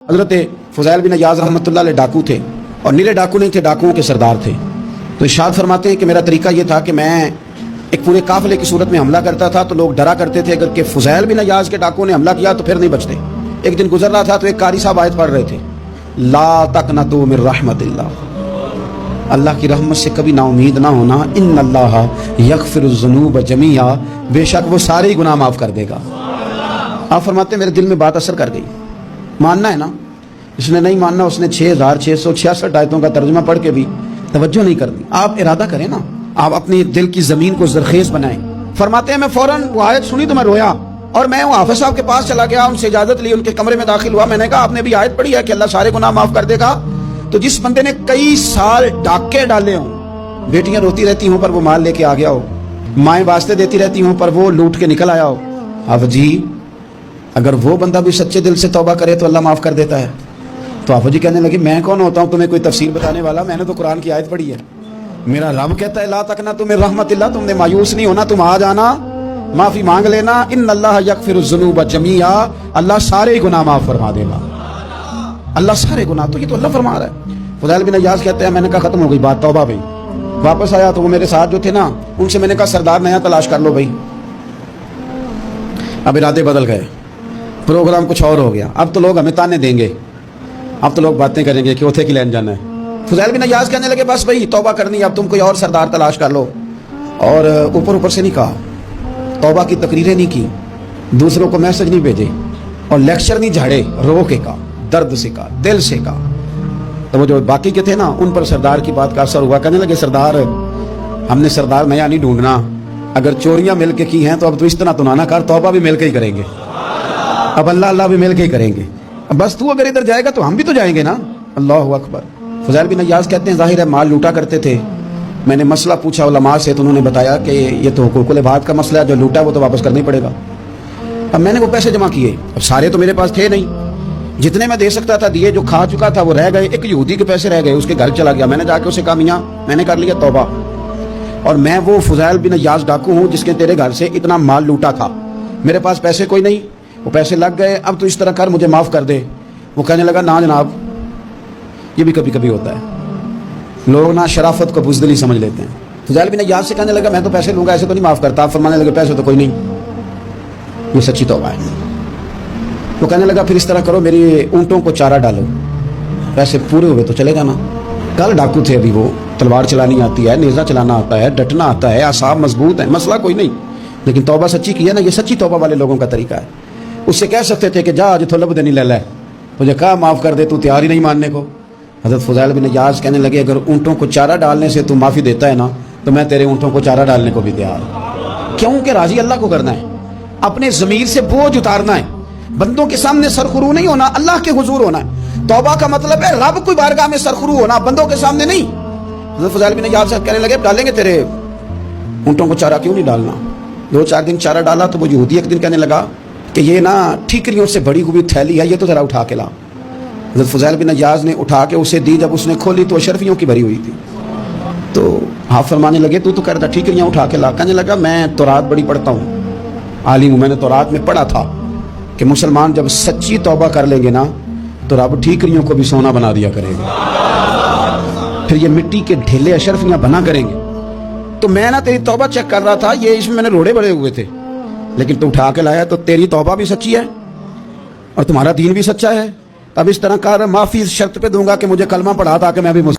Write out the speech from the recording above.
حضرت فضیل بن عیاض رحمۃ اللہ علیہ ڈاکو تھے، اور نیلے ڈاکو نہیں تھے، ڈاکوؤں کے سردار تھے۔ تو ارشاد فرماتے ہیں کہ میرا طریقہ یہ تھا کہ میں ایک پورے قافلے کی صورت میں حملہ کرتا تھا، تو لوگ ڈرا کرتے تھے اگر کہ فضیل بن عیاض کے ڈاکوؤں نے حملہ کیا تو پھر نہیں بچتے۔ ایک دن گزر رہا تھا تو ایک قاری صاحب آیت پڑھ رہے تھے، لا تقنطوا من رحمت اللہ، اللہ کی رحمت سے کبھی نا امید نہ ہونا، ان اللہ یغفر الذنوب جمیعا، بے شک وہ سارے ہی گناہ معاف کر دے گا۔ آپ فرماتے ہیں میرے دل میں بات اثر کر گئی، ماننا ہے نا، اس نے نہیں ماننا، اس نے 6666 آیتوں کا ترجمہ پڑھ کے بھی توجہ نہیں کرنی۔ آپ ارادہ کریں نا، آپ اپنی دل کی زمین کو زرخیز بنائیں۔ فرماتے ہیں میں فوراً وہ آیت سنی تو میں رویا، اور میں وہ حافظ صاحب کے پاس چلا گیا، ان سے اجازت لی، ان کے کمرے میں داخل ہوا۔ میں نے کہا آپ نے بھی آیت پڑھی ہے کہ اللہ سارے گناہ معاف کر دے گا؟ تو جس بندے نے کئی سال ڈاکے ڈالے ہوں، بیٹیاں روتی رہتی ہوں پر وہ مال لے کے آ گیا ہو، مائیں واسطے دیتی رہتی ہوں پر وہ لوٹ کے نکل آیا ہو، اب جی اگر وہ بندہ بھی سچے دل سے توبہ کرے تو اللہ معاف کر دیتا ہے۔ تو آپ جی کہنے لگے میں کون ہوتا ہوں تمہیں کوئی تفسیر بتانے والا، میں نے تو قرآن کی آیت پڑھی ہے، میرا رب کہتا ہے لا تقنطوا من رحمت اللہ، تم نے مایوس نہیں ہونا، تم آ جانا، معافی مانگ لینا، ان اللہ یغفر الذنوب جمیعا، اللہ سارے گناہ معاف فرما دے گا، اللہ سارے گناہ۔ تو یہ تو اللہ فرما رہا ہے۔ فضیل بن عیاض کہتے ہیں میں نے کہا ختم ہو گئی بات، توبہ بھائی۔ واپس آیا تو وہ میرے ساتھ جو تھے نا ان سے میں نے کہا سردار نیا تلاش کر لو بھائی۔ اب ارادے بدل گئے، پروگرام کچھ اور ہو گیا، اب تو لوگ ہمیں تانے دیں گے، اب تو لوگ باتیں کریں گے کہ اوتھے کی لین جانا ہے۔ فضیل بن عیاض کہنے لگے بس بھائی توبہ کرنی، اب تم کوئی اور سردار تلاش کر لو، اور اوپر سے نہیں کہا، توبہ کی تقریریں نہیں کی، دوسروں کو میسج نہیں بھیجے، اور لیکچر نہیں جھاڑے، رو کے کہا، درد سے کہا، دل سے کہا۔ تو وہ جو باقی کے تھے نا ان پر سردار کی بات کا اثر ہوا، کہنے لگے سردار ہم نے سردار نیا نہیں ڈھونڈنا، اگر چوریاں مل کے کی ہیں تو اب تو اس طرح تو نہ کر، توبہ بھی مل کے ہی کریں گے، اب اللہ بھی مل کے ہی کریں گے، بس تو اگر ادھر جائے گا تو ہم بھی تو جائیں گے نا۔ اللہ اکبر۔ فضیل بن عیاض کہتے ہیں ظاہر ہے مال لوٹا کرتے تھے، میں نے مسئلہ پوچھا علماء سے تو انہوں نے بتایا کہ یہ تو حقوق العباد کا مسئلہ ہے، جو لوٹا وہ تو واپس کرنا ہی پڑے گا۔ اب میں نے وہ پیسے جمع کیے، اب سارے تو میرے پاس تھے نہیں، جتنے میں دے سکتا تھا دیے، جو کھا چکا تھا وہ رہ گئے، ایک یہودی کے پیسے رہ گئے، اس کے گھر چلا گیا، میں نے جا کے اسے کہا میاں میں نے کر لیا توبہ، اور میں وہ فضیل بن عیاض ڈاکو ہوں جس کے تیرے گھر سے اتنا مال لوٹا تھا، میرے پاس پیسے کوئی نہیں، وہ پیسے لگ گئے، اب تو اس طرح کر مجھے معاف کر دے۔ وہ کہنے لگا نا جناب، یہ بھی کبھی کبھی ہوتا ہے، لوگ نا شرافت کو بزدلی سمجھ لیتے ہیں۔ فضیل بن عیاض سے کہنے لگا میں تو پیسے لوں گا، ایسے تو نہیں معاف کرتا۔ فرمانے لگے پیسے تو کوئی نہیں، یہ سچی توبہ ہے۔ وہ کہنے لگا پھر اس طرح کرو میری اونٹوں کو چارہ ڈالو، پیسے پورے ہوئے تو چلے جانا۔ کل ڈاکو تھے، ابھی وہ تلوار چلانی آتی ہے، نیزہ چلانا آتا ہے، ڈٹنا آتا ہے، اعصاب مضبوط ہیں، مسئلہ کوئی نہیں، لیکن توبہ سچی کی ہے نا، یہ سچی توبہ والے لوگوں کا طریقہ ہے۔ اس سے کہہ سکتے تھے کہ جا آج تو لب دینی لے لے، مجھے کہا معاف کر دے، تو تیار ہی نہیں ماننے کو۔ حضرت فضیل بن عیاض کہنے لگے اگر اونٹوں کو چارہ ڈالنے سے تو معافی دیتا ہے نا تو میں تیرے اونٹوں کو چارہ ڈالنے کو بھی تیار ہوں، کیونکہ راضی اللہ کو کرنا ہے، اپنے ضمیر سے بوجھ اتارنا ہے، بندوں کے سامنے سرخرو نہیں ہونا، اللہ کے حضور ہونا ہے۔ توبہ کا مطلب ہے رب کوئی بارگاہ میں سرخرو ہونا، بندوں کے سامنے نہیں۔ حضرت فضیل بن عیاض صاحب کہنے لگے ڈالیں گے تیرے اونٹوں کو چارہ، کیوں نہیں ڈالنا؟ 2-4 دن چارہ ڈالا تو وہ یہودی ایک دن کہنے لگا کہ یہ نا ٹھیکریوں سے بڑی ہوئی تھیلی ہے، یہ تو ذرا اٹھا کے لا۔ حضرت فضیل بن عیاض نے اٹھا کے اسے دی، جب اس نے کھولی تو اشرفیوں کی بھری ہوئی تھی، تو آپ فرمانے لگے تو کہہ رہا تھا ٹھیکریاں اٹھا کے لا۔ کہنے لگا میں تورات بڑی پڑھتا ہوں، عالم ہوں، میں نے تورات میں پڑھا تھا کہ مسلمان جب سچی توبہ کر لیں گے نا تو رب ٹھیکریوں کو بھی سونا بنا دیا کرے گا، پھر یہ مٹی کے ڈھیلے اشرفیاں بنا کریں گے۔ تو میں نا تیری توبہ چیک کر رہا تھا، یہ اس میں نے روڑے بڑے ہوئے تھے، لیکن تو اٹھا کے لایا، تو تیری توبہ بھی سچی ہے اور تمہارا دین بھی سچا ہے۔ اب اس طرح کر، معافی اس شرط پہ دوں گا کہ مجھے کلمہ پڑھا تاکہ میں بھی